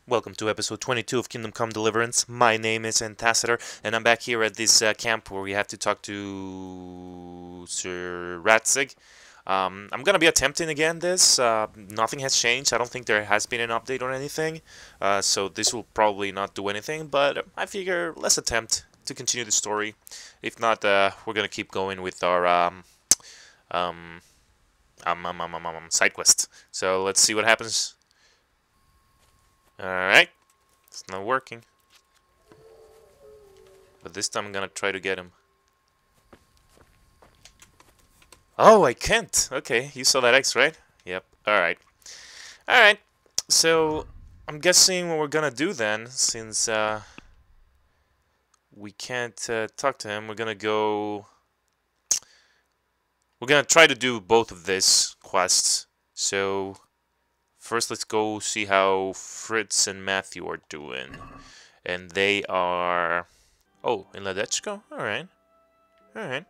Welcome to episode 22 of Kingdom Come Deliverance. My name is Antaciter, and I'm back here at this camp where we have to talk to Sir Ratzig. I'm gonna be attempting again this. Nothing has changed. I don't think there has been an update or anything, so this will probably not do anything, but I figure let's attempt to continue the story. If not, we're gonna keep going with our um, side quest. So let's see what happens. Alright. It's not working. But this time I'm gonna try to get him. Oh, I can't! Okay, you saw that X, right? Yep, alright. Alright, so I'm guessing what we're gonna do then, since we can't talk to him, we're gonna go... We're gonna try to do both of these quests. So, first let's go see how Fritz and Matthew are doing. And they are... Oh, in Ledechko? Alright. Alright.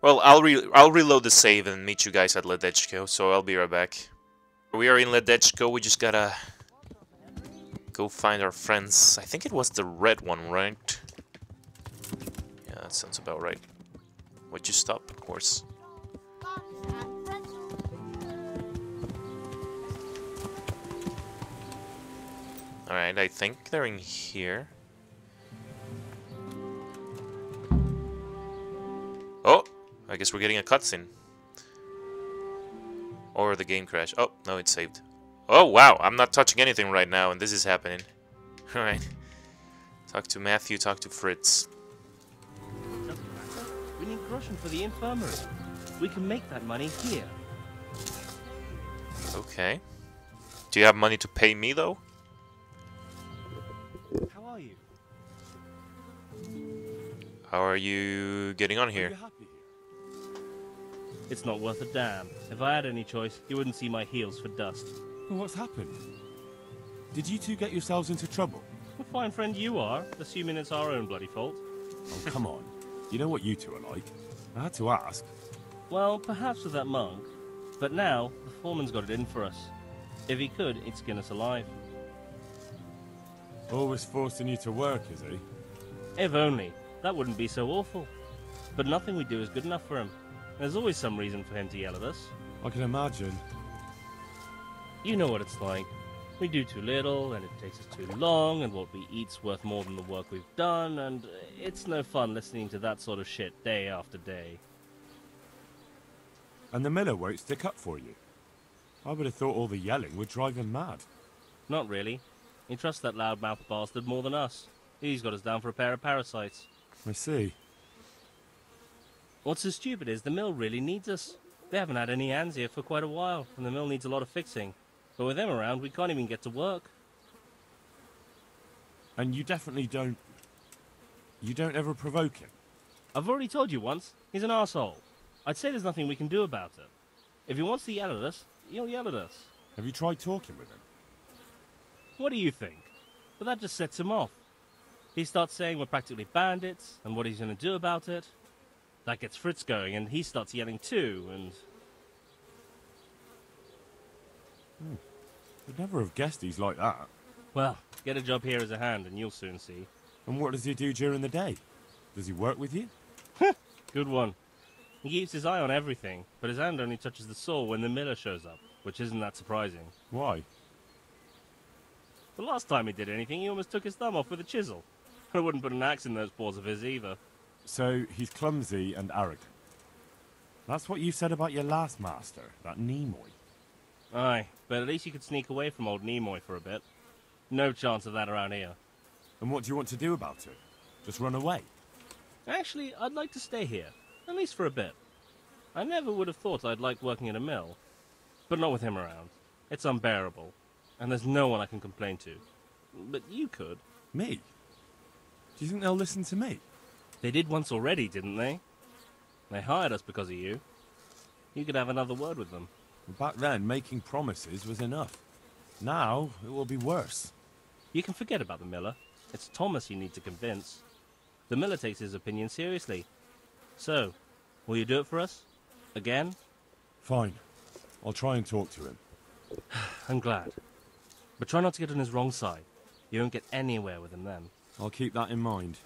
Well, I'll reload the save and meet you guys at Ledechko, so I'll be right back. We are in Ledechko, we just gotta go find our friends. I think it was the red one, right? Yeah, that sounds about right. Would you stop, of course? Alright, I think they're in here. Oh! I guess we're getting a cutscene. Or the game crash. Oh, no, it's saved. Oh, wow! I'm not touching anything right now, and this is happening. Alright. Talk to Matthew, talk to Fritz. Doesn't matter. We need groschen for the infirmary. We can make that money here. Okay. Do you have money to pay me, though? How are you? How are you getting on Are here? you happy here? It's not worth a damn. If I had any choice, you wouldn't see my heels for dust. Well, what's happened? Did you two get yourselves into trouble? What a fine friend you are, assuming it's our own bloody fault. Oh, come on. You know what you two are like. I had to ask. Well, perhaps with that monk. But now, the foreman's got it in for us. If he could, he'd skin us alive. Always forcing you to work, is he? If only. That wouldn't be so awful. But nothing we do is good enough for him. There's always some reason for him to yell at us. I can imagine. You know what it's like. We do too little, and it takes us too long, and what we eat's worth more than the work we've done, and it's no fun listening to that sort of shit day after day. And the miller won't stick up for you. I would have thought all the yelling would drive him mad. Not really. He trusts that loudmouth bastard more than us. He's got us down for a pair of parasites. I see. What's so stupid is the mill really needs us. They haven't had any hands here for quite a while, and the mill needs a lot of fixing. But with them around, we can't even get to work. And you definitely don't... You don't ever provoke him? I've already told you once, he's an arsehole. I'd say there's nothing we can do about it. If he wants to yell at us, he'll yell at us. Have you tried talking with him? What do you think? But that just sets him off. He starts saying we're practically bandits, and what he's going to do about it. That gets Fritz going, and he starts yelling too, and... I'd never have guessed he's like that. Well, get a job here as a hand, and you'll soon see. And what does he do during the day? Does he work with you? Good one. He keeps his eye on everything, but his hand only touches the saw when the miller shows up, which isn't that surprising. Why? The last time he did anything, he almost took his thumb off with a chisel. I wouldn't put an axe in those paws of his either. So, he's clumsy and arrogant. That's what you said about your last master, that Nimoy. Aye, but at least you could sneak away from old Nimoy for a bit. No chance of that around here. And what do you want to do about it? Just run away? Actually, I'd like to stay here, at least for a bit. I never would have thought I'd like working in a mill. But not with him around. It's unbearable. And there's no one I can complain to. But you could. Me? Do you think they'll listen to me? They did once already, didn't they? They hired us because of you. You could have another word with them. Back then, making promises was enough. Now, it will be worse. You can forget about the miller. It's Thomas you need to convince. The miller takes his opinion seriously. So, will you do it for us? Again? Fine. I'll try and talk to him. I'm glad. But try not to get on his wrong side. You won't get anywhere with him then. I'll keep that in mind.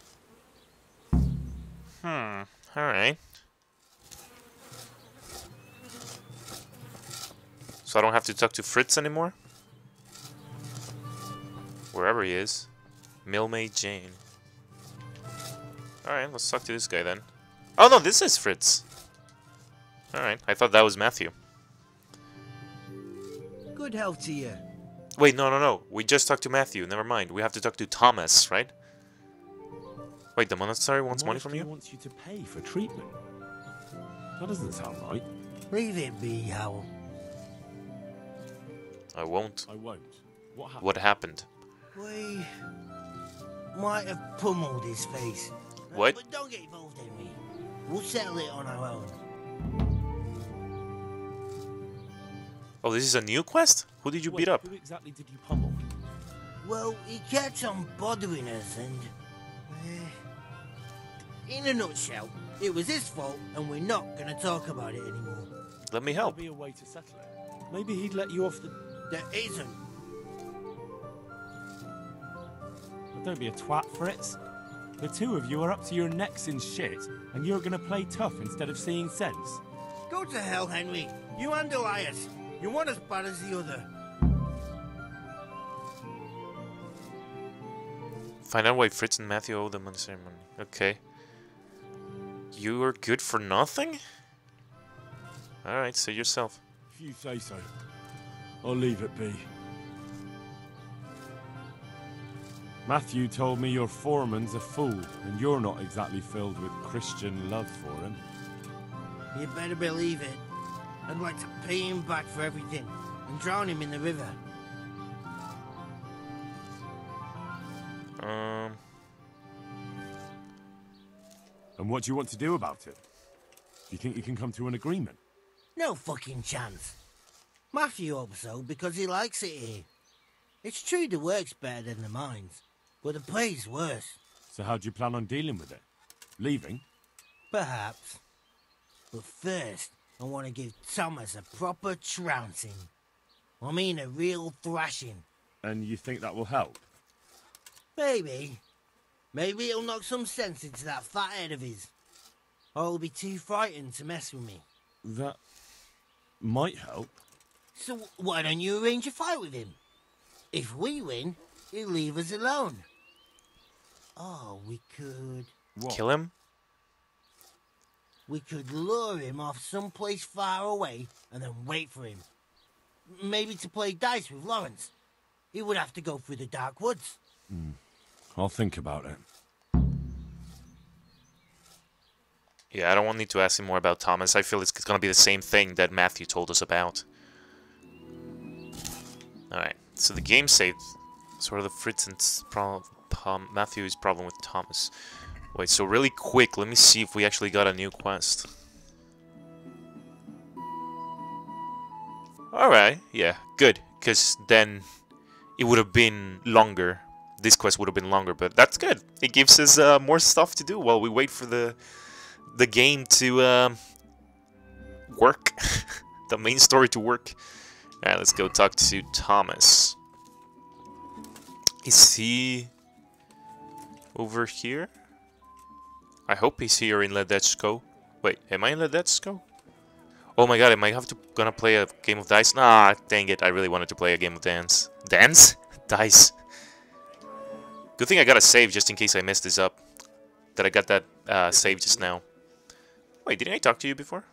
Alright. So I don't have to talk to Fritz anymore? Wherever he is. Millmaid Jane. Alright, let's talk to this guy then. Oh no, this is Fritz! Alright, I thought that was Matthew. Good health to you. Wait, no. We just talked to Matthew. Never mind. We have to talk to Thomas, right? Wait, the monastery wants money from you? Wants you to pay for treatment. That doesn't sound right. Leave it be, Howell. I won't. I won't. What happened? What happened? We might have pummeled his face. What? But don't get involved, Henry. We'll settle it on our own. Oh, this is a new quest? Who did you beat up? Who exactly did you pummel? Well, he kept on bothering us and... in a nutshell, it was his fault and we're not going to talk about it anymore. Let me There'll help. be a way to settle it. Maybe he'd let you off the... There isn't. But don't be a twat, Fritz. The two of you are up to your necks in shit, and you're gonna play tough instead of seeing sense. Go to hell, Henry. You and Elias. You're one as bad as the other. Find out why Fritz and Matthew owe them on the ceremony. Okay. You are good for nothing? Alright, say yourself. If you say so, I'll leave it be. Matthew told me your foreman's a fool, and you're not exactly filled with Christian love for him. You better believe it. I'd like to pay him back for everything and drown him in the river. And what do you want to do about it? Do you think you can come to an agreement? No fucking chance. Matthew hopes so because he likes it here. It's true the work's better than the mines, but the pay's worse. So how do you plan on dealing with it? Leaving? Perhaps. But first, I want to give Thomas a proper trouncing. I mean a real thrashing. And you think that will help? Maybe. Maybe it'll knock some sense into that fat head of his. Or he'll be too frightened to mess with me. That might help. So why don't you arrange a fight with him? If we win, he'll leave us alone. Oh, we could... What? Kill him? We could lure him off someplace far away and then wait for him. Maybe to play dice with Lawrence. He would have to go through the dark woods. I'll think about it. Yeah, I don't need to ask him more about Thomas. I feel it's gonna be the same thing that Matthew told us about. Alright, so the game saved sort of the Fritz and Matthew's problem with Thomas. Wait, so really quick, let me see if we actually got a new quest. Alright, yeah, good. Because then it would have been longer. This quest would have been longer, but that's good. It gives us more stuff to do while we wait for the game to work. The main story to work. Alright, let's go talk to Thomas. Is he over here? I hope he's here in Ledetchko. Wait, am I in Ledetchko? Oh my god, am I gonna play a game of dice? Nah, dang it, I really wanted to play a game of dance. Dance? Dice. Good thing I got a save just in case I messed this up. That I got that save just now. Wait, didn't I talk to you before?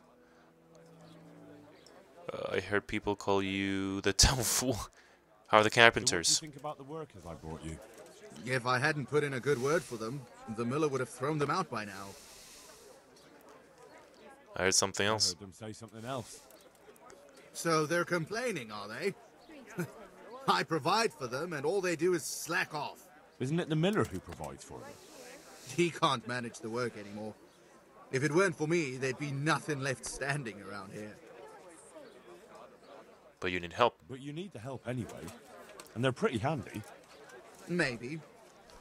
I heard people call you the town fool. How are the carpenters? So what do you think about the workers I brought you? If I hadn't put in a good word for them, the miller would have thrown them out by now. I heard something I else. heard them say something else. So they're complaining, are they? I provide for them, and all they do is slack off. Isn't it the miller who provides for them? He can't manage the work anymore. If it weren't for me, there'd be nothing left standing around here. But you need help. But you need the help anyway. And they're pretty handy. Maybe.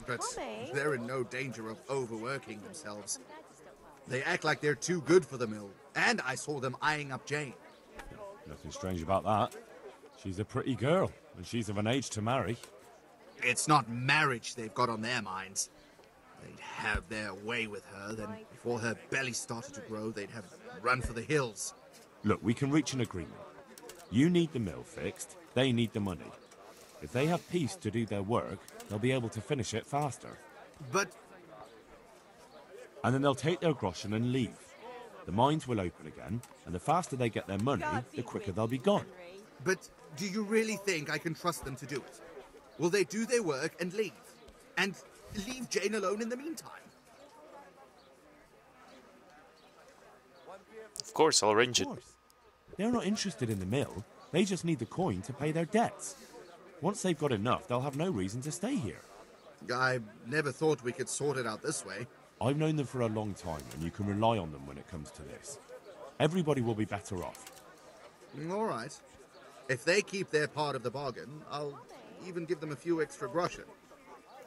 But they're in no danger of overworking themselves. They act like they're too good for the mill. And I saw them eyeing up Jane. Nothing strange about that. She's a pretty girl, and she's of an age to marry. It's not marriage they've got on their minds. They'd have their way with her, then before her belly started to grow, they'd have run for the hills. Look, we can reach an agreement. You need the mill fixed, they need the money. If they have peace to do their work, they'll be able to finish it faster. But And then they'll take their groschen and leave. The mines will open again, and the faster they get their money, the quicker they'll be gone. But do you really think I can trust them to do it? Will they do their work and leave? And leave Jane alone in the meantime? Of course, I'll arrange it. Of course. They're not interested in the mill. They just need the coin to pay their debts. Once they've got enough, they'll have no reason to stay here. I never thought we could sort it out this way. I've known them for a long time, and you can rely on them when it comes to this. Everybody will be better off. All right. If they keep their part of the bargain, I'll even give them a few extra groschen.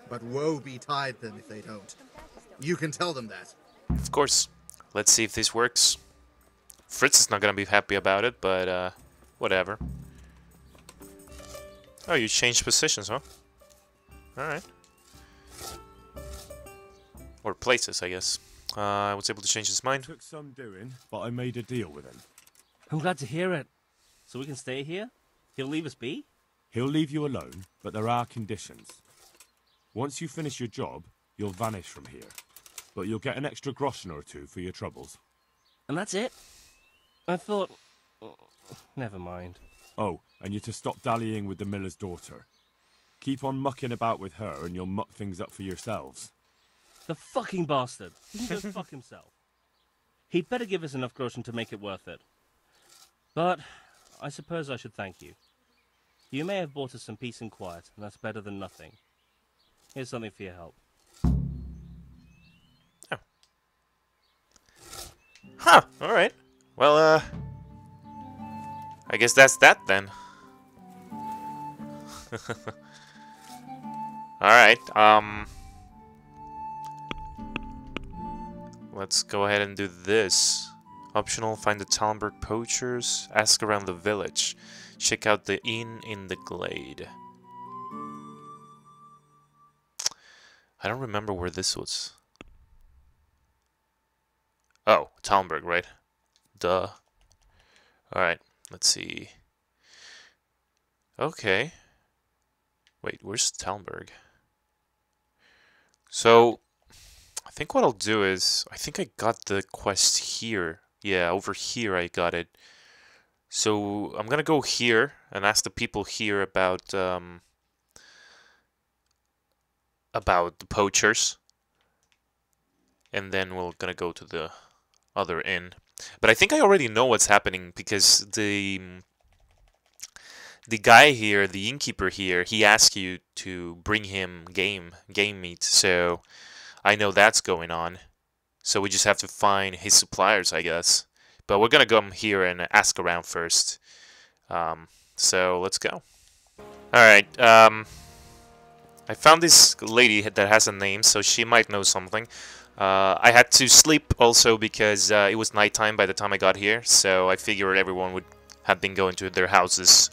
But woe betide them if they don't. You can tell them that. Of course. Let's see if this works. Fritz is not gonna be happy about it, but whatever. Oh, you changed positions, huh? Alright. Or places, I guess. I was able to change his mind. Took some doing, but I made a deal with him. I'm glad to hear it. So we can stay here? He'll leave us be? He'll leave you alone, but there are conditions. Once you finish your job, you'll vanish from here. But you'll get an extra groschen or two for your troubles. And that's it? I thought... Never mind. Oh, and you're to stop dallying with the miller's daughter. Keep on mucking about with her and you'll muck things up for yourselves. The fucking bastard. He can go fuck himself. He'd better give us enough groschen to make it worth it. But I suppose I should thank you. You may have bought us some peace and quiet, and that's better than nothing. Here's something for your help. Oh. Huh, alright. Well, I guess that's that then. Alright, let's go ahead and do this. Optional, find the Talmberg Poachers, ask around the village, check out the inn in the glade. I don't remember where this was. Oh, Talmberg, right? Duh. Alright, let's see. Okay. Wait, where's Talmberg? So, I think what I'll do is, I think I got the quest here. Yeah, over here I got it. So, I'm gonna go here and ask the people here about the Poachers. And then we're gonna go to the other inn. But I think I already know what's happening because the guy here, the innkeeper here, he asked you to bring him game meat. So I know that's going on. So we just have to find his suppliers, I guess. But we're gonna come here and ask around first. So let's go. Alright, I found this lady that has a name, so she might know something. I had to sleep also because it was nighttime by the time I got here, so I figured everyone would have been going to their houses.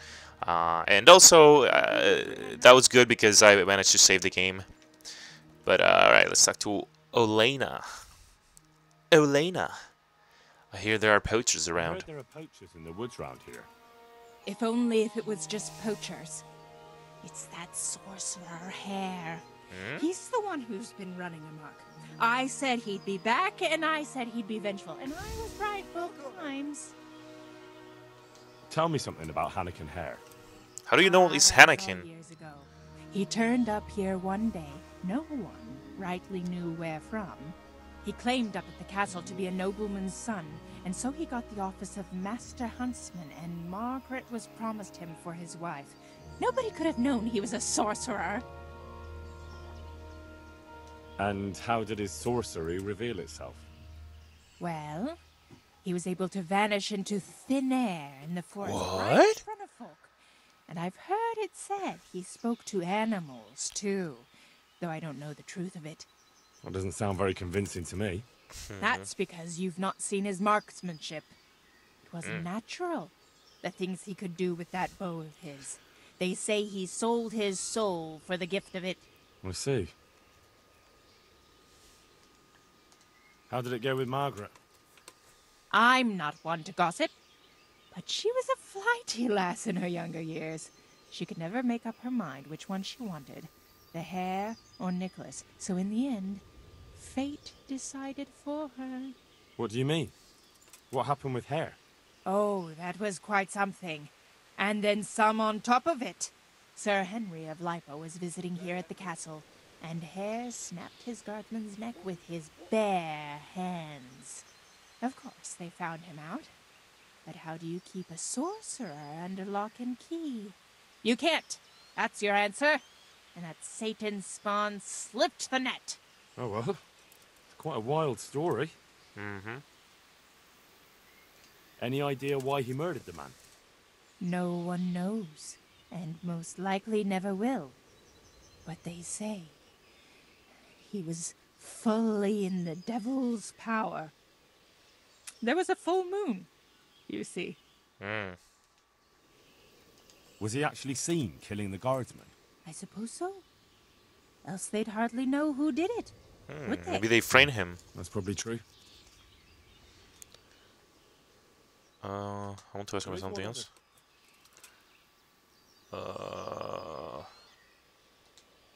And also, that was good because I managed to save the game. But, alright, let's talk to Olena. Olena. I hear there are poachers I around. heard there are poachers in the woods round here. If only if it was just poachers. It's that sorcerer Hare. He's the one who's been running amok. I said he'd be back, and I said he'd be vengeful, and I was right both times. Tell me something about Hannikin Hare. How do you know it's About Hannikin? 12 years ago. He turned up here one day. No one rightly knew where from. He claimed up at the castle to be a nobleman's son, and so he got the office of Master Huntsman, and Margaret was promised him for his wife. Nobody could have known he was a sorcerer. And how did his sorcery reveal itself? Well, he was able to vanish into thin air in the forest right What? in front of folk. And I've heard it said he spoke to animals, too, though I don't know the truth of it. That doesn't sound very convincing to me. That's because you've not seen his marksmanship. It was natural, the things he could do with that bow of his. They say he sold his soul for the gift of it. I see. How did it go with Margaret? I'm not one to gossip, but she was a flighty lass in her younger years. She could never make up her mind which one she wanted, the hare or Nicholas. So in the end, fate decided for her. What do you mean? What happened with Hare? Oh, that was quite something. And then some on top of it. Sir Henry of Lipo was visiting here at the castle, and Hare snapped his guardsman's neck with his bare hands. Of course, they found him out. But how do you keep a sorcerer under lock and key? You can't. That's your answer. And that Satan's spawn slipped the net. Oh well, it's quite a wild story. Mm-hmm. Any idea why he murdered the man? No one knows, and most likely never will. But they say he was fully in the devil's power. There was a full moon, you see. Mm. Was he actually seen killing the guardsman? I suppose so. Else they'd hardly know who did it, would they? Maybe they framed him. That's probably true. I want to ask about something else.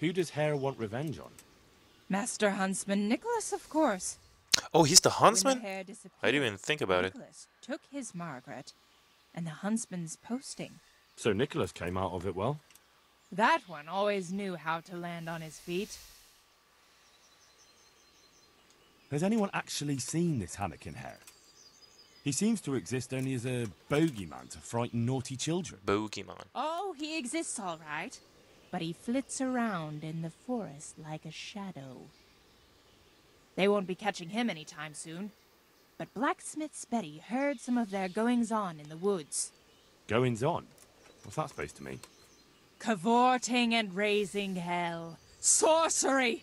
Who does Hare want revenge on? Master Huntsman Nicholas, of course. Oh, he's the When huntsman? the hare disappeared, I didn't even think about it. Nicholas took his Margaret and the huntsman's posting. So Nicholas came out of it well. That one always knew how to land on his feet. Has anyone actually seen this Hannikin Hare? He seems to exist only as a bogeyman to frighten naughty children. Bogeyman. Oh, he exists all right. But he flits around in the forest like a shadow. They won't be catching him anytime soon. But Blacksmith's Betty heard some of their goings-on in the woods. Goings on? What's that supposed to mean? Cavorting and raising hell. Sorcery!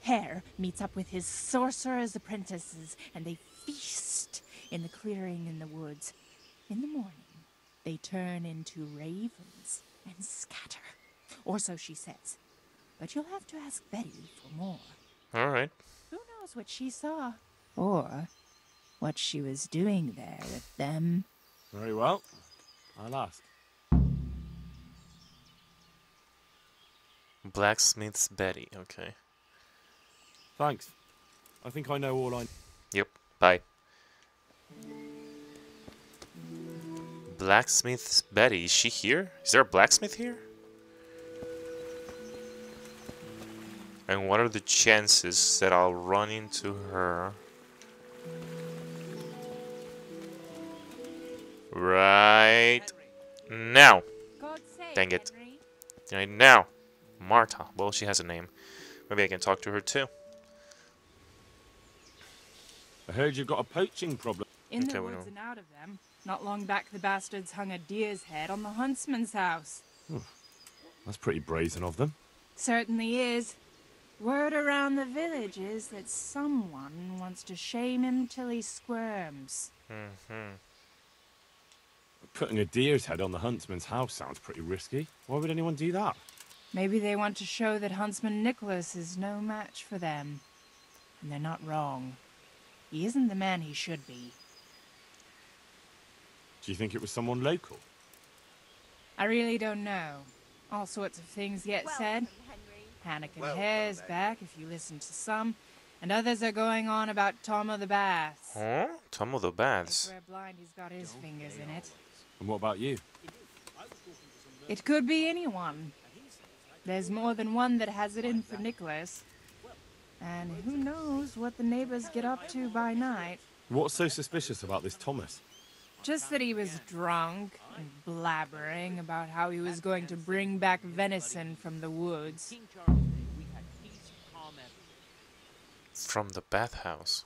Hare meets up with his sorcerer's apprentices, and they feast in the clearing in the woods. In the morning, they turn into ravens and scatter. Or so she says. But you'll have to ask Betty for more. Alright. Who knows what she saw? Or what she was doing there with them. Very well. I'll ask. Blacksmith's Betty. Okay. Thanks. I think I know all I... Yep. Bye. Blacksmith's Betty. Is she here? Is there a blacksmith here? And what are the chances that I'll run into her? Right now. Dang it. Right now. Marta. Well, she has a name. Maybe I can talk to her too. I heard you've got a poaching problem. In Okay, the we woods know. and out of them. Not long back, the bastards hung a deer's head on the huntsman's house. That's pretty brazen of them. Certainly is. Word around the village is that someone wants to shame him till he squirms. Putting a deer's head on the huntsman's house sounds pretty risky. Why would anyone do that? Maybe they want to show that Huntsman Nicholas is no match for them. And they're not wrong. He isn't the man he should be. Do you think it was someone local? I really don't know. All sorts of things get said. Hannikin Hare's back, if you listen to some. And others are going on about Tom of the Baths. Huh? Tom of the I Baths. swear blind he's got his fingers in it. And what about you? It could be anyone. There's more than one that has it in for Nicholas. And who knows what the neighbors get up to by night. What's so suspicious about this Thomas? Just that he was drunk and blabbering about how he was going to bring back venison from the woods. From the bathhouse.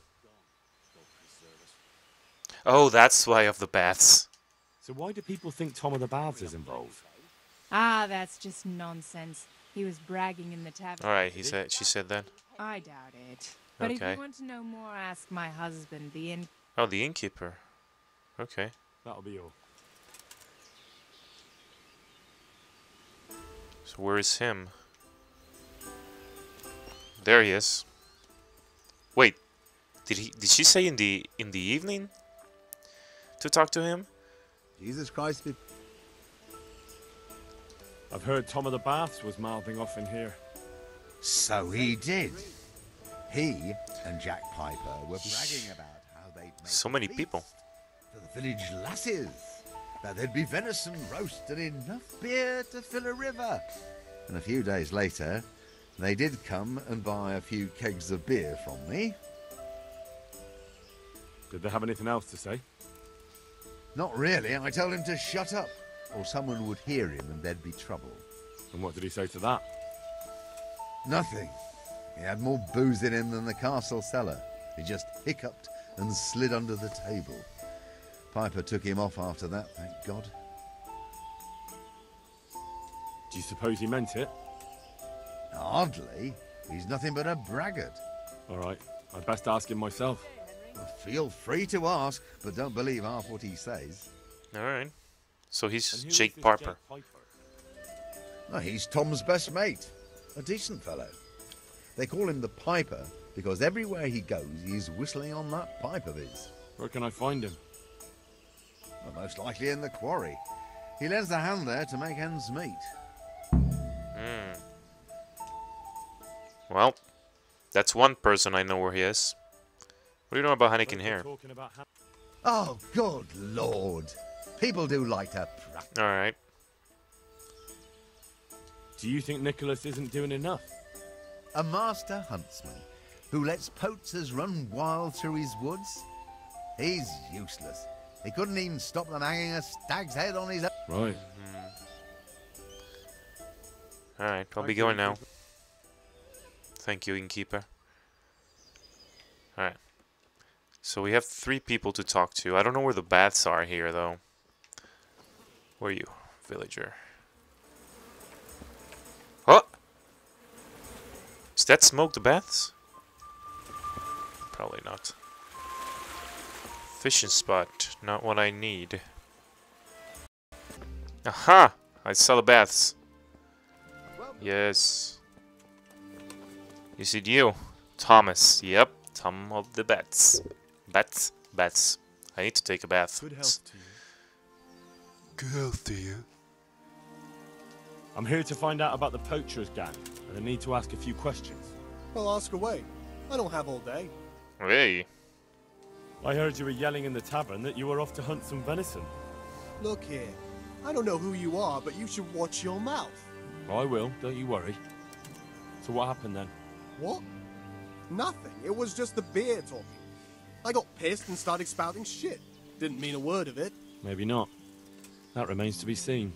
Oh, that's why of the baths. So why do people think Tom of the Baths is involved? Ah, that's just nonsense. He was bragging in the tavern. Alright, she said that. I doubt it. But if Okay. you want to know more, ask my husband, the inn. Oh, the innkeeper. Okay. That'll be all. So where is him? There he is. Wait, did she say in the evening to talk to him? Jesus Christ. I've heard Tom of the Baths was mouthing off in here. So he did. He and Jack Piper were bragging about how they'd make So a many feast people. for the village lasses. That there'd be venison roast and enough beer to fill a river. And a few days later, they did come and buy a few kegs of beer from me. Did they have anything else to say? Not really. I told him to shut up, or someone would hear him and there'd be trouble. And what did he say to that? Nothing. He had more booze in him than the castle cellar. He just hiccuped and slid under the table. Piper took him off after that, thank God. Do you suppose he meant it? Hardly. He's nothing but a braggart. All right, I'd best ask him myself. Feel free to ask, but don't believe half what he says. Alright. So he's And who is Jake this Parker. Piper? No, he's Tom's best mate. A decent fellow. They call him the Piper because everywhere he goes, he's whistling on that pipe of his. Where can I find him? Well, most likely in the quarry. He lends a hand there to make ends meet. Well, that's one person I know where he is. What do you know about Heineken They're here? talking about Oh, good Lord. People do like to practice. Alright. Do you think Nicholas isn't doing enough? A master huntsman who lets poachers run wild through his woods? He's useless. He couldn't even stop them hanging a stag's head on his own. Right. Alright, I'll be going now. Thank you, innkeeper. Alright. So we have 3 people to talk to. I don't know where the baths are here, though. Where are you, villager? Oh! Is that smoke the baths? Probably not. Fishing spot. Not what I need. Aha! I saw the baths. Yes. Is it you? Thomas. Yep. Tom of the Bats. Bats. I need to take a bath. Good health to you. Good health to you. I'm here to find out about the Poachers gang, and I need to ask a few questions. Well, ask away. I don't have all day. Hey. I heard you were yelling in the tavern that you were off to hunt some venison. Look here. I don't know who you are, but you should watch your mouth. I will, don't you worry. So what happened then? What? Nothing. It was just the beer talking. I got pissed and started spouting shit. Didn't mean a word of it. Maybe not. That remains to be seen.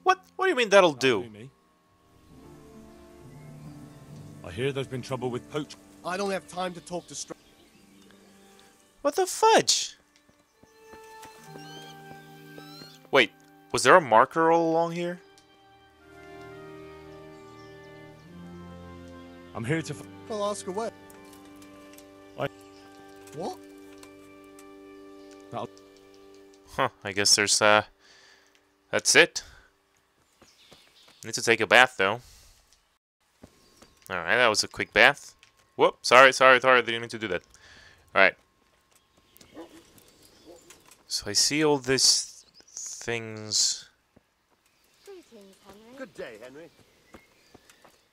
What do you mean that'll do? Me. I hear there's been trouble with poach. I don't have time to talk to strangers. What the fudge? Wait, was there a marker all along here? I'm here to. Well, ask away. I- What? That'll... Huh, I guess there's, that's it. Need to take a bath, though. Alright, that was a quick bath. Whoop, sorry, didn't mean to do that. Alright. So I see all these things. Greetings, Henry. Good day, Henry.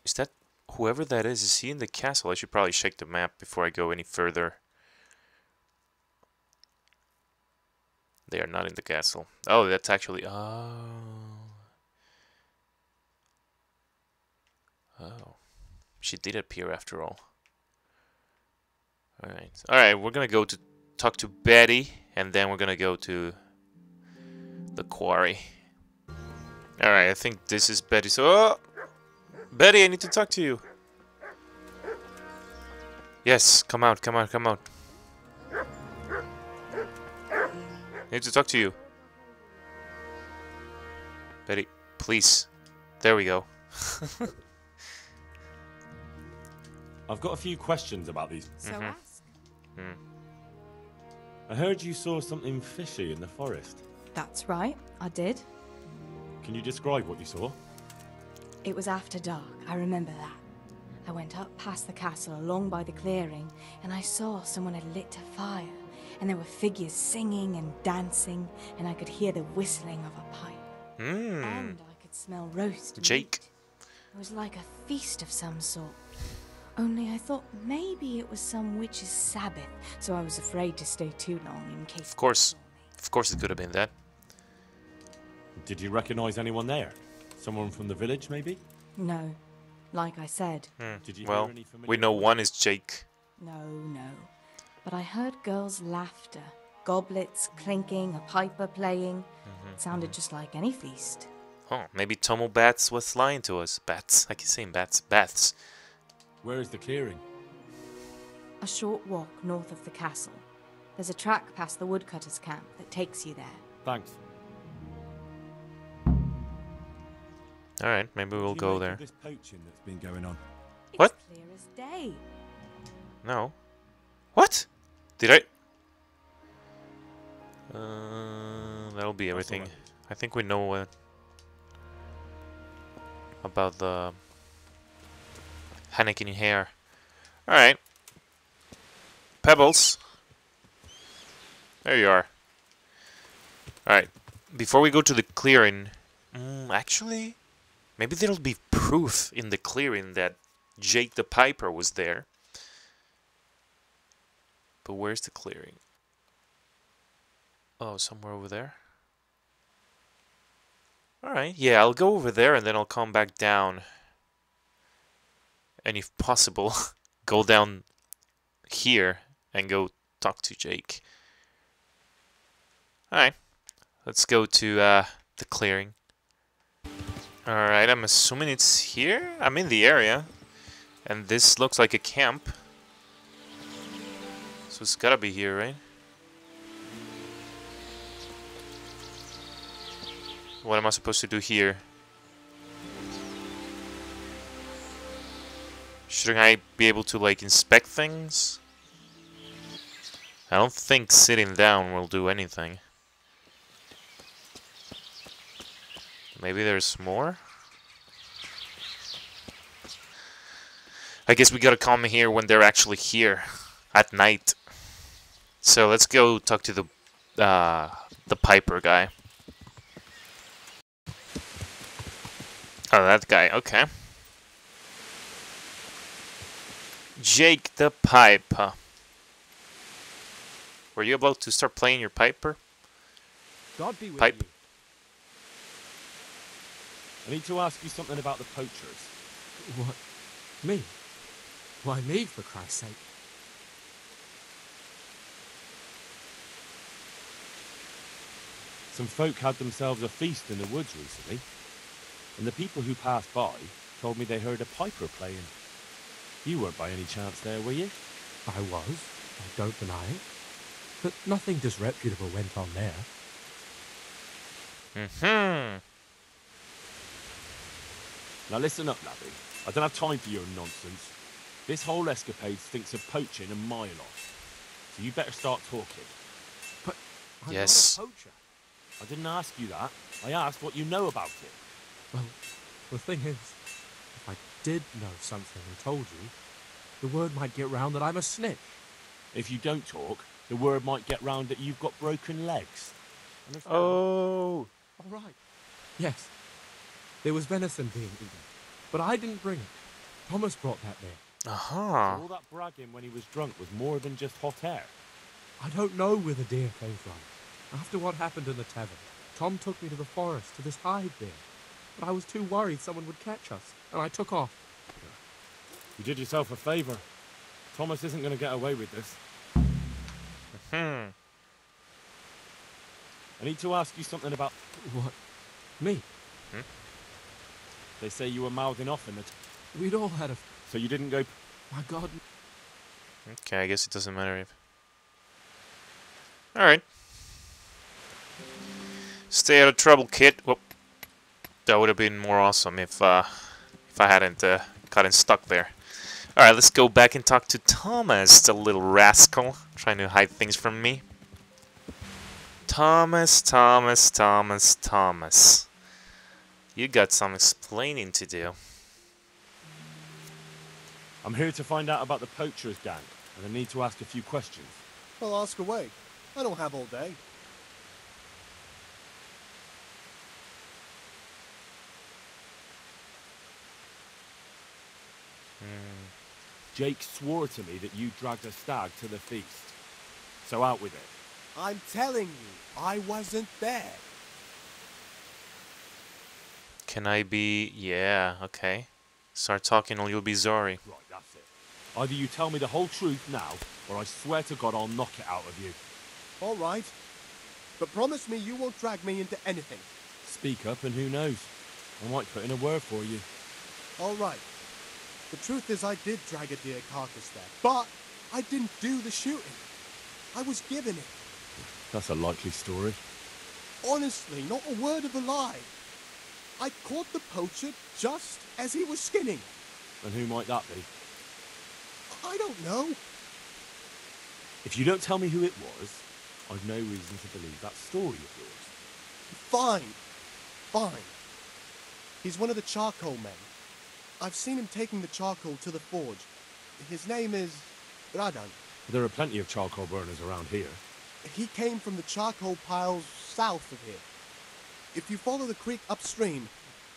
Is that, whoever that is he in the castle? I should probably check the map before I go any further. They are not in the castle. Oh, that's actually, oh. She did appear after all. Alright, we're gonna go to talk to Betty, and then we're gonna go to the quarry. Alright, I think this is Betty. So, oh! Betty, I need to talk to you. Yes, come out. I need to talk to you. Betty, please. There we go. I've got a few questions about these. So ask. I heard you saw something fishy in the forest. That's right, I did. Can you describe what you saw? It was after dark, I remember that. I went up past the castle along by the clearing, and I saw someone had lit a fire, and there were figures singing and dancing, and I could hear the whistling of a pipe. And I could smell roast Jake. meat. It was like a feast of some sort. Only I thought maybe it was some witch's Sabbath, so I was afraid to stay too long in case... Of course it could have been that. Did you recognize anyone there? Someone from the village, maybe? No. Like I said. Did you Well, hear any familiar we know voices? one is Jake. No. But I heard girls' laughter, goblets clinking, a piper playing. It sounded just like any feast. Oh, maybe Tomo Bats was lying to us. Bats. I keep saying bats. Bats. Where is the clearing? A short walk north of the castle. There's a track past the woodcutter's camp that takes you there. Thanks. Alright, maybe we'll go there. This poaching that's been going on. What? It's clear as day. No. What? Did I? That'll be everything. alright. I think we know about the Hannikin hair. Alright. Pebbles. There you are. Alright. Before we go to the clearing... actually... Maybe there'll be proof in the clearing that Jake the Piper was there. But where's the clearing? Oh, somewhere over there? Alright, yeah, I'll go over there and then I'll come back down. And if possible, go down here and go talk to Jake. Alright, let's go to the clearing. Alright, I'm assuming it's here? I'm in the area. And this looks like a camp. So it's gotta be here, right? What am I supposed to do here? Shouldn't I be able to, like, inspect things? I don't think sitting down will do anything. Maybe there's more? I guess we gotta come here when they're actually here. At night. So let's go talk to the Piper guy. Oh, that guy. Okay. Jake the Piper. Were you about to start playing your Piper? God be with Pipe. you. I need to ask you something about the Poachers. What? Me? Why me, for Christ's sake? Some folk had themselves a feast in the woods recently, and the people who passed by told me they heard a piper playing. You weren't by any chance there, were you? I was. I don't deny it. But nothing disreputable went on there. Now listen up, laddie. I don't have time for your nonsense. This whole escapade stinks of poaching a mile off. So you better start talking. But I'm Yes. not a poacher. I didn't ask you that. I asked what you know about it. Well, the thing is, if I did know something and told you, the word might get round that I'm a snitch. If you don't talk, the word might get round that you've got broken legs. Understand? Oh. All right. Yes. There was venison being eaten, but I didn't bring it. Thomas brought that there. Aha. All that bragging when he was drunk was more than just hot air. I don't know where the deer came from. After what happened in the tavern, Tom took me to the forest to this hide there. But I was too worried someone would catch us, and I took off. You did yourself a favour. Thomas isn't going to get away with this. I need to ask you something about... What? Me? They say you were mouthing off in the... We'd all had a... So you didn't go... My God. Okay, I guess it doesn't matter if... Alright. Stay out of trouble, kid. Whoop. That would have been more awesome if I hadn't gotten stuck there. Alright, let's go back and talk to Thomas, the little rascal, trying to hide things from me. Thomas. You got some explaining to do. I'm here to find out about the Poachers gang, and I need to ask a few questions. Well, ask away. I don't have all day. Jake swore to me that you dragged a stag to the feast. So out with it. I'm telling you, I wasn't there. Can I be... Yeah, okay. Start talking or you'll be sorry. Right, that's it. Either you tell me the whole truth now, or I swear to God I'll knock it out of you. All right. But promise me you won't drag me into anything. Speak up and who knows? I might put in a word for you. All right. The truth is I did drag a deer carcass there, but I didn't do the shooting. I was given it. That's a likely story. Honestly, not a word of a lie. I caught the poacher just as he was skinning. And who might that be? I don't know. If you don't tell me who it was, I've no reason to believe that story of yours. Fine. Fine. He's one of the charcoal men. I've seen him taking the charcoal to the forge. His name is Radan. There are plenty of charcoal burners around here. He came from the charcoal piles south of here. If you follow the creek upstream,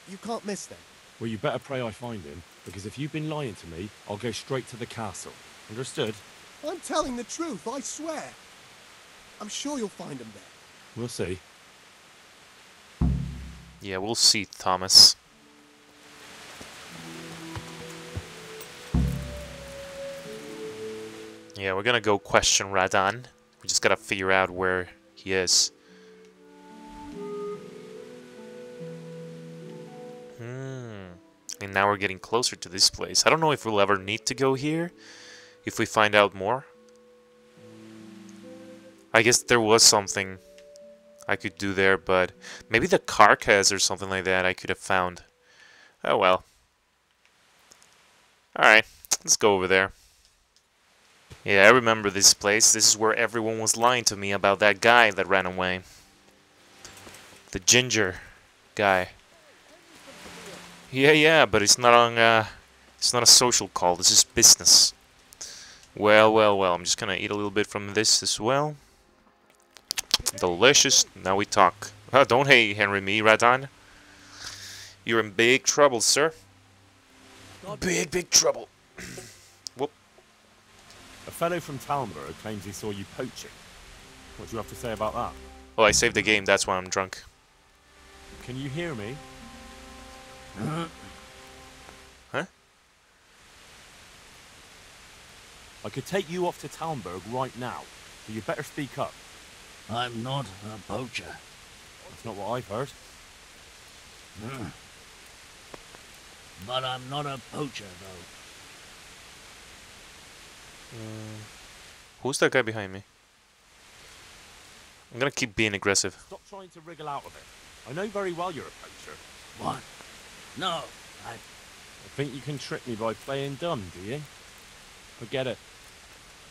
you can't miss them. Well, you better pray I find him, because if you've been lying to me, I'll go straight to the castle. Understood? I'm telling the truth, I swear. I'm sure you'll find him there. We'll see. Yeah, we'll see, Thomas. Yeah, we're gonna go question Radan. We just gotta figure out where he is. And now we're getting closer to this place. I don't know if we'll ever need to go here, if we find out more. I guess there was something I could do there, but maybe the carcass or something like that I could have found. Oh well. Alright, let's go over there. Yeah, I remember this place. This is where everyone was lying to me about that guy that ran away. The ginger guy. Yeah, but it's not on. It's not a social call. This is business. Well. I'm just gonna eat a little bit from this as well. Delicious. Now we talk. Oh, don't hate Henry me, Radan. You're in big trouble, sir. Big trouble. Whoop. A fellow from Talmberg claims he saw you poaching. What do you have to say about that? Well, I saved the game. That's why I'm drunk. Can you hear me? Huh? I could take you off to Talmberg right now, but you better speak up. I'm not a poacher. That's not what I've heard. But I'm not a poacher, though. Who's that guy behind me? I'm gonna keep being aggressive. Stop trying to wriggle out of it. I know very well you're a poacher. What? No, I think you can trick me by playing dumb, do you? Forget it.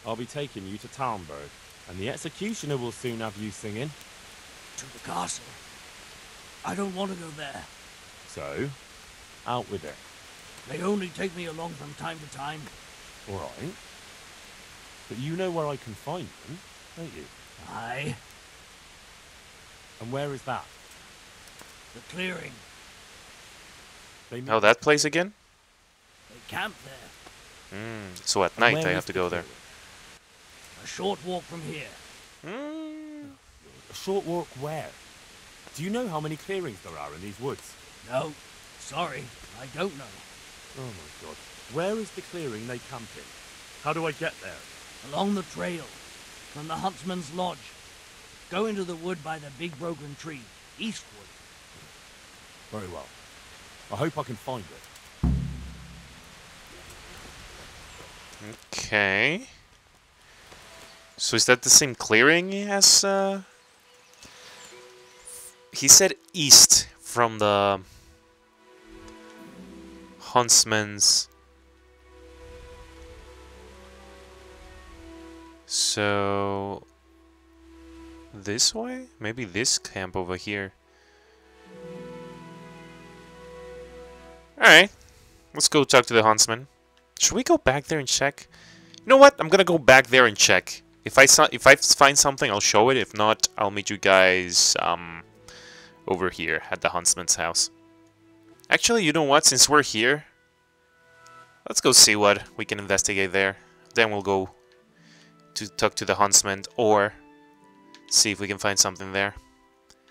I'll be taking you to Talmberg, and the executioner will soon have you singing. To the castle. I don't want to go there. So, out with it. They only take me along from time to time. All right. But you know where I can find them, don't you? Aye. And where is that? The clearing. Oh, that place again? They camp there. So at night I have to go there. A short walk from here. A short walk where? Do you know how many clearings there are in these woods? No. Sorry, I don't know. Oh my god. Where is the clearing they camp in? How do I get there? Along the trail. From the huntsman's lodge. Go into the wood by the big broken tree. Eastward. Very well. I hope I can find it. Okay. So is that the same clearing as... He said east from the... Huntsman's... So... This way? Maybe this camp over here. Alright, let's go talk to the huntsman. Should we go back there and check? You know what? I'm gonna go back there and check. If I find something, I'll show it. If not, I'll meet you guys over here at the huntsman's house. Actually, you know what? Since we're here, let's go see what we can investigate there. Then we'll go to talk to the huntsman or see if we can find something there.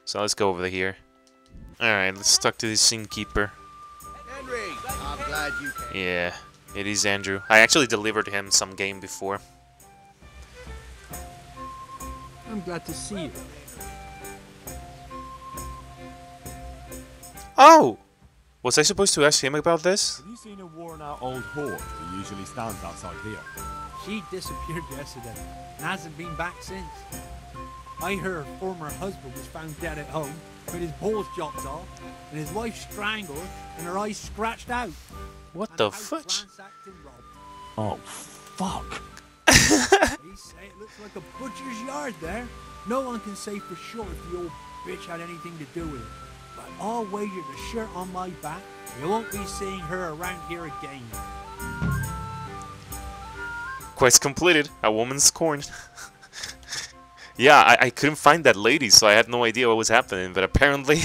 So let's go over here. Alright, let's talk to the innkeeper. Henry, I'm glad you came. Yeah, it is Andrew. I actually delivered him some game before. I'm glad to see you. Oh! Was I supposed to ask him about this? Have you seen a worn-out old whore who usually stands outside here? She disappeared yesterday and hasn't been back since. I heard her former husband was found dead at home with his balls chopped off and his wife strangled and her eyes scratched out. What the fudge? Oh, fuck. They say it looks like a butcher's yard there. No one can say for sure if the old bitch had anything to do with it. But I'll wager the shirt on my back, you won't be seeing her around here again. Quest completed. A woman scorned. Yeah, I couldn't find that lady, so I had no idea what was happening. But apparently,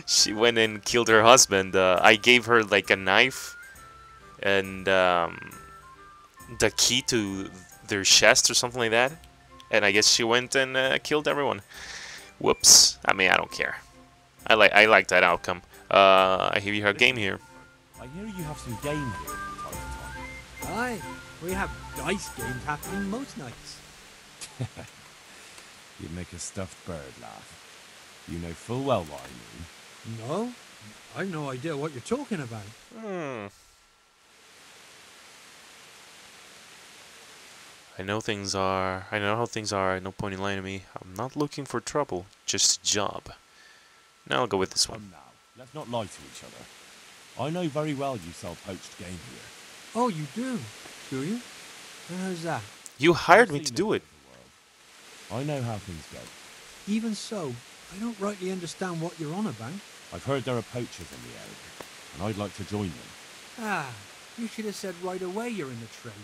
she went and killed her husband. I gave her like a knife and the key to their chest or something like that. And I guess she went and killed everyone. Whoops. I mean, I don't care. I like that outcome. I hear you have a game here. I hear you have some games here from time to time. Aye, we have dice games happening most nights. You make a stuffed bird laugh. You know full well what I mean. No, I've no idea what you're talking about. I know how things are. No point in lying to me. I'm not looking for trouble, just a job. Now I'll go with this one. Come now, let's not lie to each other. I know very well you sell poached game here. Oh, you do you? How's that? You hired me to do it. I know how things go. Even so, I don't rightly understand what you're on about. I've heard there are poachers in the area, and I'd like to join them. Ah, you should have said right away you're in the trade.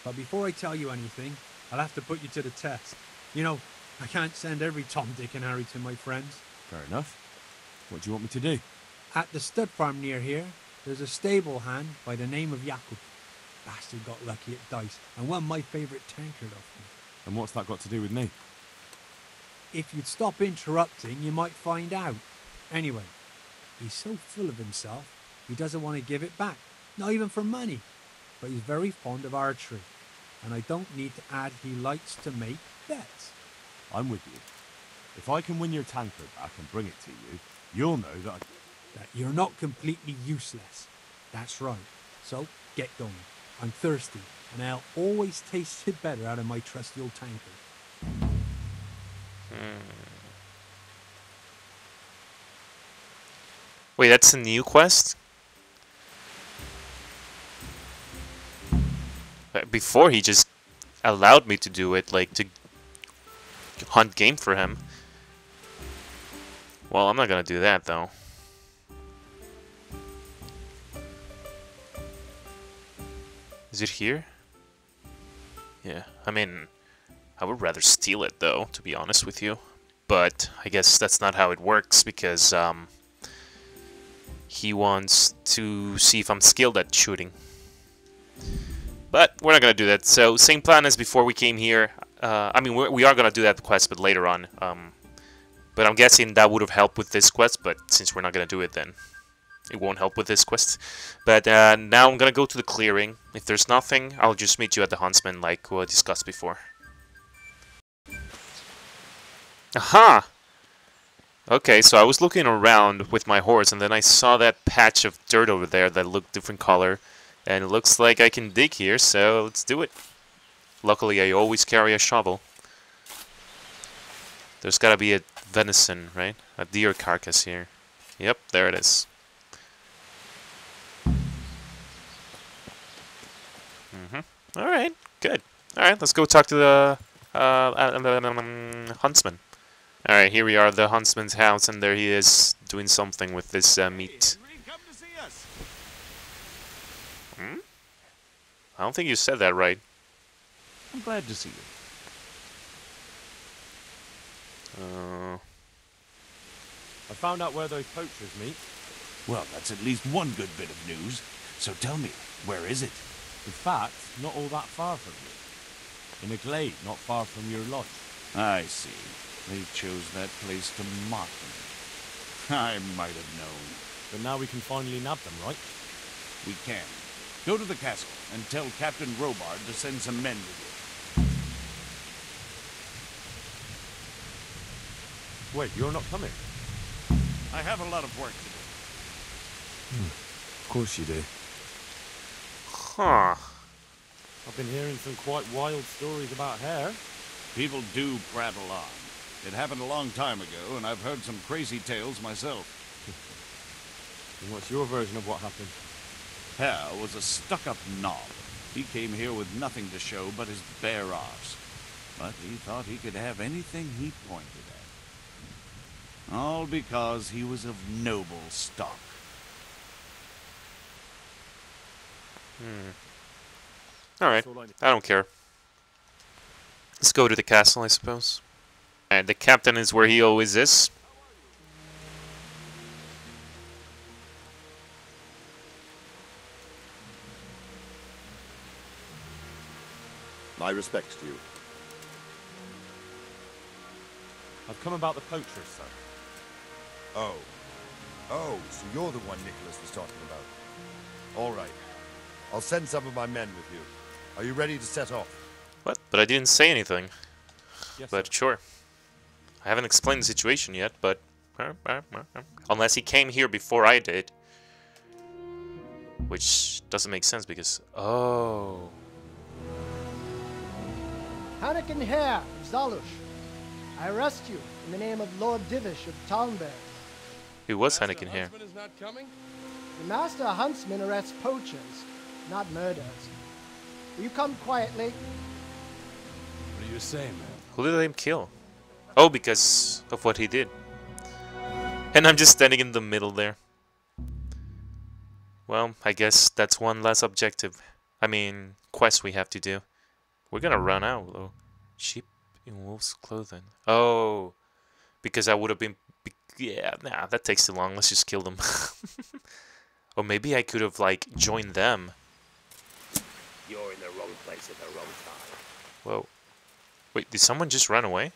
But before I tell you anything, I'll have to put you to the test. You know, I can't send every Tom, Dick and Harry to my friends. Fair enough. What do you want me to do? At the stud farm near here, there's a stable hand by the name of Jakub. Bastard got lucky at dice and won my favourite tankard off me. And what's that got to do with me? If you'd stop interrupting, you might find out. Anyway, he's so full of himself, he doesn't want to give it back, not even for money. But he's very fond of archery, and I don't need to add he likes to make bets. I'm with you. If I can win your tankard back and bring it to you, you'll know that you're not completely useless. That's right. So, get going. I'm thirsty, and I'll always taste it better out of my trusty old tankard. Wait, that's a new quest? Before he just allowed me to do it, like to hunt game for him. Well, I'm not gonna do that though. Is it here? Yeah, I mean, I would rather steal it though, to be honest with you. But I guess that's not how it works because he wants to see if I'm skilled at shooting. But we're not going to do that. So, same plan as before we came here. I mean, we are going to do that quest, but later on. But I'm guessing that would have helped with this quest, but since we're not going to do it then, it won't help with this quest. But now I'm going to go to the clearing. If there's nothing, I'll just meet you at the huntsman like we discussed before. Aha! Okay, so I was looking around with my horse, and then I saw that patch of dirt over there that looked different color. And it looks like I can dig here, so let's do it. Luckily, I always carry a shovel. There's gotta be a venison, right? A deer carcass here. Yep, there it is. Alright, good. Alright, let's go talk to the huntsman. Alright, here we are, the huntsman's house, and there he is, doing something with this meat. Hmm? I don't think you said that right. I'm glad to see you. I found out where those poachers meet. Well, that's at least one good bit of news. So tell me, where is it? In fact, not all that far from you. In a glade not far from your lodge. I see. They chose that place to mock me. I might have known. But now we can finally nab them, right? We can. Go to the castle and tell Captain Robard to send some men with you. Wait, you're not coming? I have a lot of work to do. Of course you do. Huh. I've been hearing some quite wild stories about hair. People do prattle on. It happened a long time ago, and I've heard some crazy tales myself. And what's your version of what happened? Hare was a stuck-up knob. He came here with nothing to show but his bare arse. But he thought he could have anything he pointed at. All because he was of noble stock. Alright, I don't care. Let's go to the castle, I suppose. And the captain is where he always is. My respects to you. I've come about the poachers, sir. Oh. Oh, so you're the one Nicholas was talking about. All right. I'll send some of my men with you. Are you ready to set off? What? But I didn't say anything. Yes, but sir. sure. I haven't explained the situation yet, but... Unless he came here before I did. Which doesn't make sense because... Oh... Hannikin Hare of Zalush, I arrest you in the name of Lord Divish of Townbear. Who was Hannikin here? Is not coming? The Master Huntsman arrests poachers, not murderers. Will you come quietly? What are you saying, man? Who did they kill? Oh, because of what he did. And I'm just standing in the middle there. Well, I guess that's one less objective. I mean, quest we have to do. We're gonna run out, though. Sheep in wolf's clothing. Oh, because I would have been... Yeah, nah, that takes too long. Let's just kill them. Or maybe I could have, like, joined them. You're in the wrong place at the wrong time. Whoa. Wait, did someone just run away?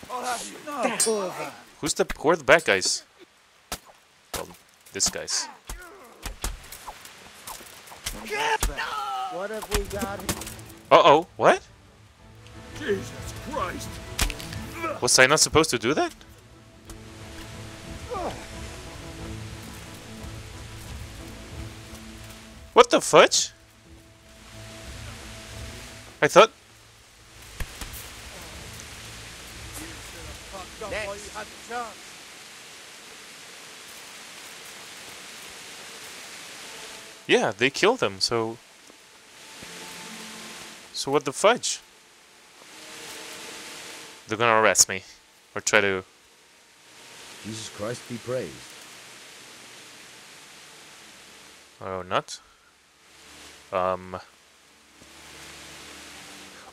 Who are the bad guys? Well, this guy's. What have we got? Uh-oh, what? Jesus Christ! Was I not supposed to do that? What the fudge? I thought... Yeah, they killed him, so... So what the fudge? They're gonna arrest me. Or try to... Jesus Christ be praised. Oh, not?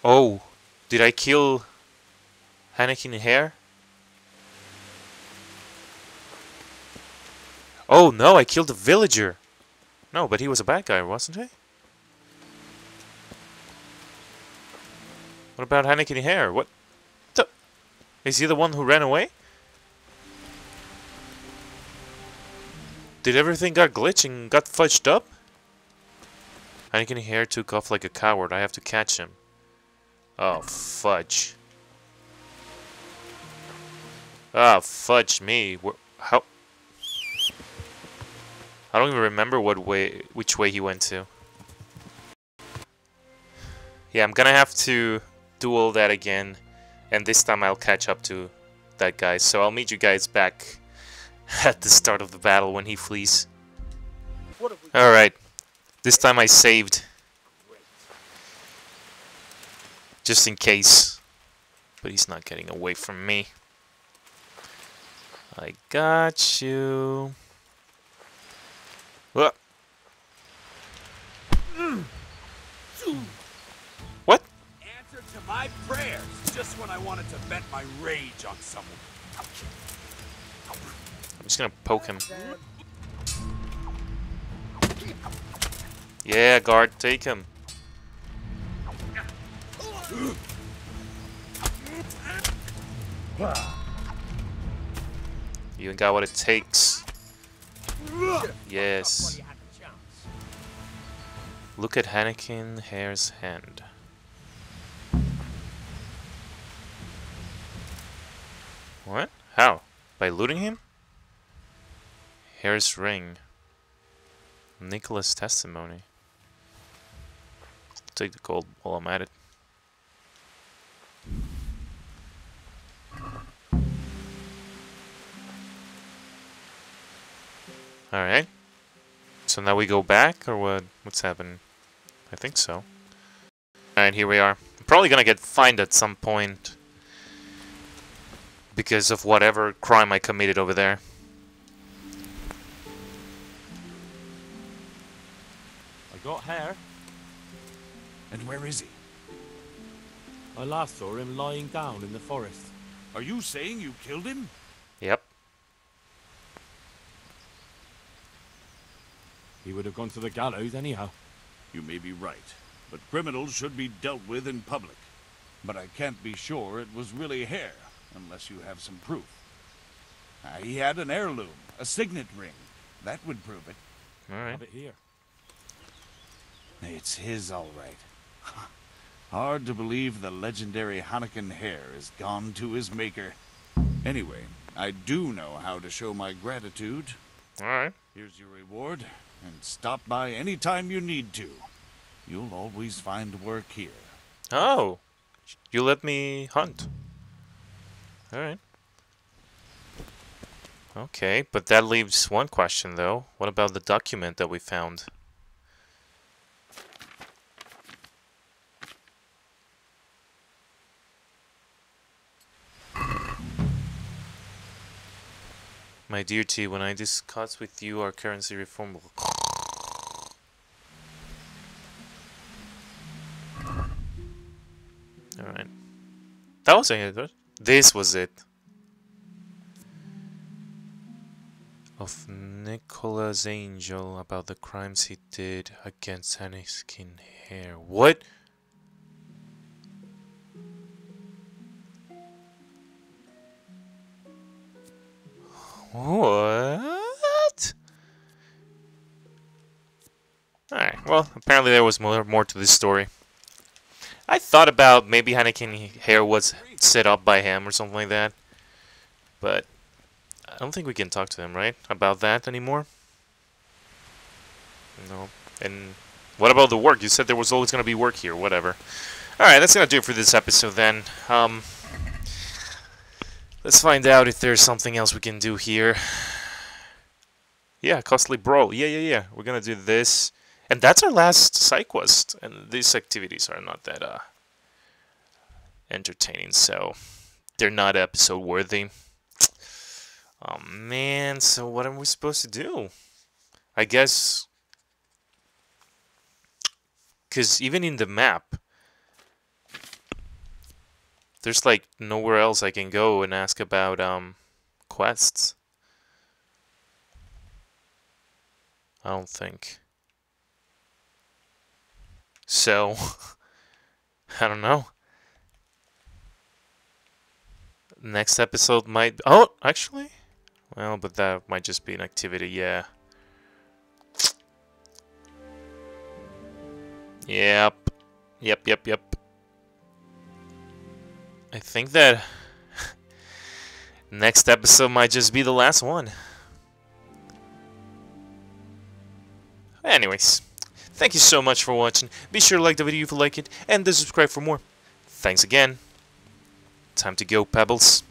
Oh, did I kill Hannikin Hare? Oh no, I killed a villager. No, but he was a bad guy, wasn't he? What about Hannikin Hare? What the... Is he the one who ran away? Did everything got glitched and got fudged up? Hannikin Hare took off like a coward. I have to catch him. Oh, fudge. Ah, fudge me. How... I don't even remember which way he went to. Yeah, I'm gonna have to do all that again. And this time I'll catch up to that guy. So I'll meet you guys back at the start of the battle when he flees. Alright. This time I saved. Just in case. But he's not getting away from me. I got you. What? What? Answer to my prayers, just when I wanted to vent my rage on someone. I'm just gonna poke him. Yeah, guard, take him. You ain't got what it takes. Yes. Look at Hannikin Hare's hand. What? How? By looting him? Hare's ring. Nicholas' testimony. Take the gold while I'm at it. Alright. So now we go back, or what? What's happening? I think so. Alright, here we are. I'm probably gonna get fined at some point because of whatever crime I committed over there. I got Hare. And where is he? I last saw him lying down in the forest. Are you saying you killed him? Yep. He would have gone to the gallows anyhow. You may be right, but criminals should be dealt with in public. But I can't be sure it was really Hare, unless you have some proof. He had an heirloom, a signet ring. That would prove it. Alright. Have it here. It's his, all right. Hard to believe the legendary Hannikin Hare is gone to his maker. Anyway, I do know how to show my gratitude. Alright. Here's your reward, and stop by any time you need to. You'll always find work here. Oh! You let me hunt. Alright. Okay, but that leaves one question though. What about the document that we found? My dear T, when I discuss with you our currency reform... Alright. That wasn't it. This was it. Of Nicola's angel about the crimes he did against Hannikin Hare. What? What? Alright, well, apparently there was more to this story. I thought about maybe Hannikin Hare was set up by him or something like that. But I don't think we can talk to him, right? About that anymore? No. And what about the work? You said there was always going to be work here, whatever. Alright, that's going to do it for this episode then. Let's find out if there's something else we can do here. Yeah, Costly Brawl. Yeah. We're going to do this. And that's our last side quest. And these activities are not that entertaining, so they're not episode worthy. Oh man, so what are we supposed to do? I guess... Because even in the map, there's like nowhere else I can go and ask about quests. I don't think. So, I don't know. Next episode might... Oh, actually? Well, but that might just be an activity, yeah. Yep. I think that next episode might just be the last one. Anyways, thank you so much for watching. Be sure to like the video if you like it, and to subscribe for more. Thanks again. Time to go, Pebbles.